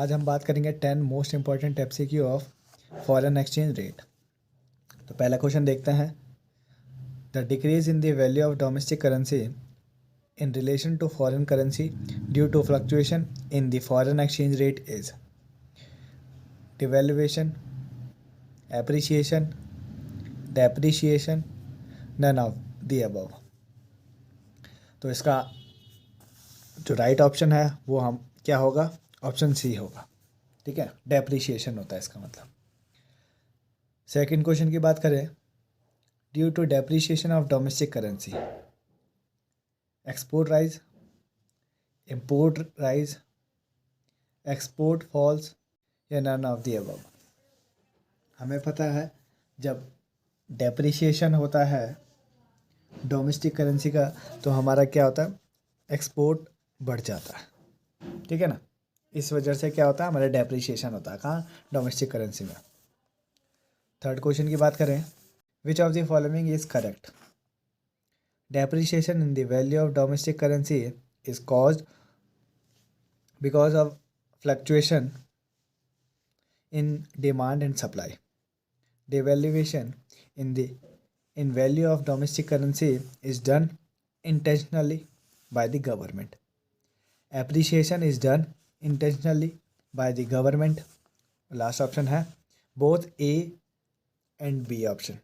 आज हम बात करेंगे 10 most important MCQ of foreign exchange rate. तो पहला क्वेश्चन देखते हैं। The decrease in the value of domestic currency in relation to foreign currency due to fluctuation in the foreign exchange rate is devaluation, appreciation, depreciation, none of the above. तो इसका जो right option है वो हम क्या होगा, option C होगा। ठीक है, डेप्रिसिएशन होता है इसका मतलब। सेकंड क्वेश्चन की बात करें, due to depreciation of domestic currency export rise, import rise, export falls या नन ऑफ द अबव। हमें पता है जब डेप्रिसिएशन होता है डोमेस्टिक करेंसी का तो हमारा क्या होता है, एक्सपोर्ट बढ़ जाता है। ठीक है ना, इस वजह से क्या होता है, हमारा डेप्रिसिएशन होता है कहाँ, डोमेस्टिक करेंसी में। थर्ड क्वेश्चन की बात करें, which of the following is correct. Depreciation in the value of domestic currency is caused because of fluctuation in demand and supply. Devaluation in value of domestic currency is done intentionally by the government. Appreciation is done intentionally by the government. Last option है both A and B option.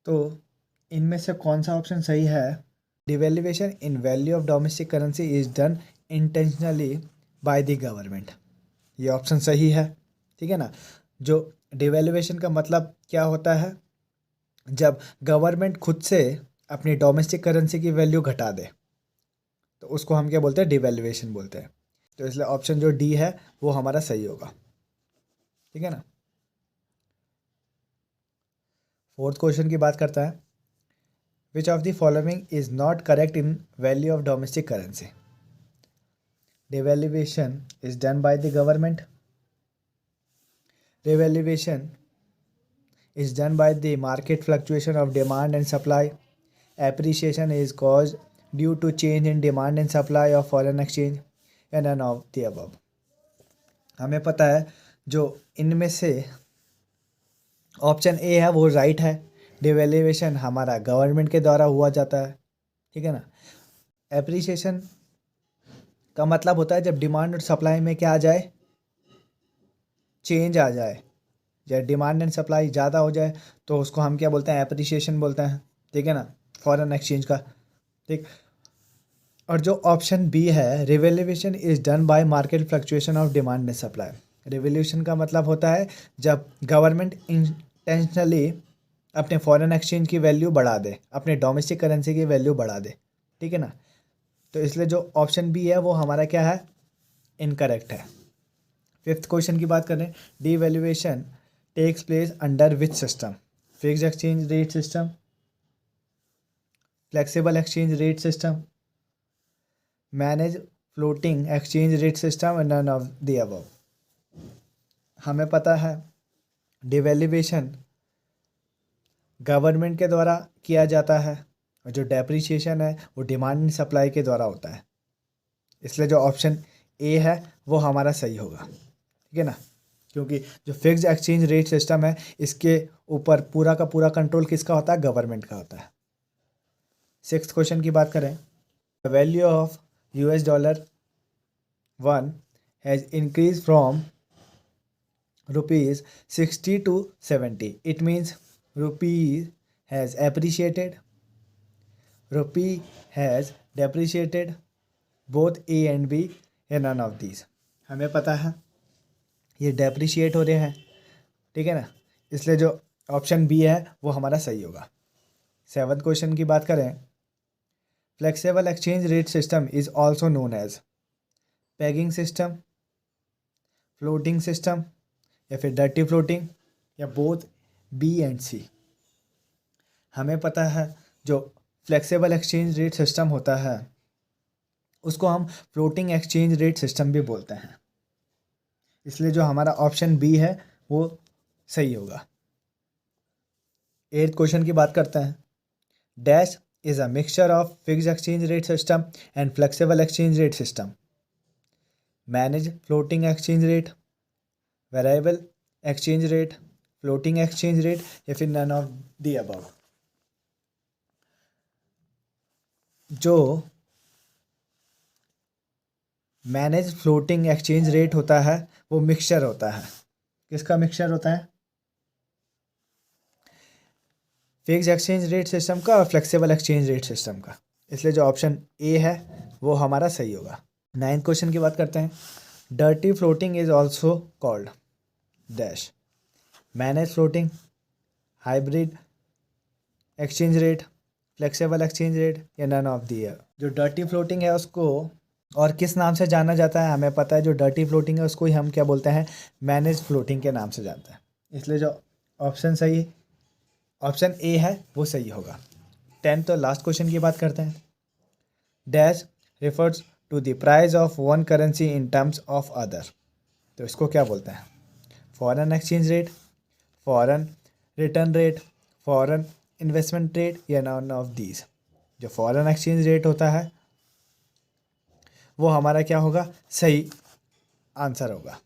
तो इनमें से कौन सा option सही है? Devaluation in value of domestic currency is done intentionally by the government. ये option सही है। ठीक है ना, जो डिवेल्युएशन का मतलब क्या होता है, जब गवर्नमेंट खुद से अपनी डोमेस्टिक करेंसी की वैल्यू घटा दे तो उसको हम क्या बोलते हैं, डिवेल्युएशन बोलते हैं। तो इसलिए ऑप्शन जो डी है वो हमारा सही होगा। ठीक है ना। फोर्थ क्वेश्चन की बात करता है, which of the following is not correct in value of domestic currency. Devaluation is done by the government. Revaluation is done by the market fluctuation of demand and supply. Appreciation is caused due to change in demand and supply of foreign exchange and none of the above. हमें पता है जो इनमें से option A है वो right है। Devaluation हमारा गवर्नमेंट के द्वारा हुआ जाता है। ठीक है ना। एप्रिसिएशन का मतलब होता है जब डिमांड और सप्लाई में क्या आ जाए, चेंज आ जाए। जब डिमांड एंड सप्लाई ज़्यादा हो जाए तो उसको हम क्या बोलते हैं, एप्रिसिएशन बोलते हैं। ठीक है ना, फॉरेन एक्सचेंज का। ठीक। और जो ऑप्शन बी है, revaluation is done by market fluctuation of demand and supply. Revaluation का मतलब होता है जब गवर्नमेंट इंटेंशनली अपने फॉरेन एक्सचेंज की वैल्यू बढ़ा दे, अपने डोमेस्टिक करेंसी की वैल्यू बढ़ा दे। ठीक है ना। तो इसलिए जो ऑप्शन बी है वो हमारा क्या है, इनकरेक्ट है। फिफ्थ क्वेश्चन की बात करें, devaluation takes place under which system. Fixed exchange rate system, flexible exchange rate system, manage floating exchange rate system and none of the above. हमें पता है डिवैल्यूएशन गवर्नमेंट के द्वारा किया जाता है और जो डेप्रिसिएशन है वो डिमांड एंड सप्लाई के द्वारा होता है। इसलिए जो ऑप्शन ए है वो हमारा सही होगा। ठीक है ना, क्योंकि जो फिक्स्ड एक्सचेंज रेट सिस्टम है इसके ऊपर पूरा का पूरा कंट्रोल किसका होता है, गवर्नमेंट का होता है। सिक्स्थ क्वेश्चन की बात करें, the value of US dollar 1 has increase from ₹60 to 70. It means rupee has appreciated, rupee has depreciated, both A and B या none of these। हमें पता है ये डेप्रिशिएट हो रहे हैं। ठीक है ना, इसलिए जो ऑप्शन बी है वो हमारा सही होगा। सेवन्थ क्वेश्चन की बात करें, flexible exchange rate system is also known as pegging system, floating system या फिर डर्टी फ्लोटिंग या बोथ बी एंड सी। हमें पता है जो फ्लेक्सिबल एक्सचेंज रेट सिस्टम होता है उसको हम फ्लोटिंग एक्सचेंज रेट सिस्टम भी बोलते हैं। इसलिए जो हमारा ऑप्शन बी है वो सही होगा। एट्थ क्वेश्चन की बात करते हैं, dash is a mixture of fixed exchange rate system and flexible exchange rate system. Manage floating exchange rate, variable exchange rate, floating exchange rate, या फिर नन ऑफ द अबव। जो मैनेज फ्लोटिंग एक्सचेंज रेट होता है वो mixture होता है। किसका mixture होता है? फिक्स एक्सचेंज रेट सिस्टम का और फ्लेक्सिबल एक्सचेंज रेट सिस्टम का। इसलिए जो ऑप्शन ए है वो हमारा सही होगा। 9th क्वेश्चन की बात करते हैं। Dirty floating is also called dash, manage floating, hybrid exchange rate, flexible exchange rate, या नन ऑफ दी। जो डर्टी फ्लोटिंग है उसको और किस नाम से जाना जाता है? हमें पता है जो डर्टी फ्लोटिंग है उसको ही हम क्या बोलते हैं? मैनेज फ्लोटिंग के नाम से जानते हैं। इसलिए जो ऑप्शन सही, ऑप्शन ए है वो सही होगा। 10th और लास्ट क्वेश्चन की बात करते हैं। Dash refers to the price of one currency in terms of other. तो इसको क्या बोलते हैं? Foreign exchange rate, foreign return rate, foreign investment rate, या नन ऑफ दीज। जो फॉरेन एक्सचेंज रेट होता है वो हमारा क्या होगा? सही आंसर होगा।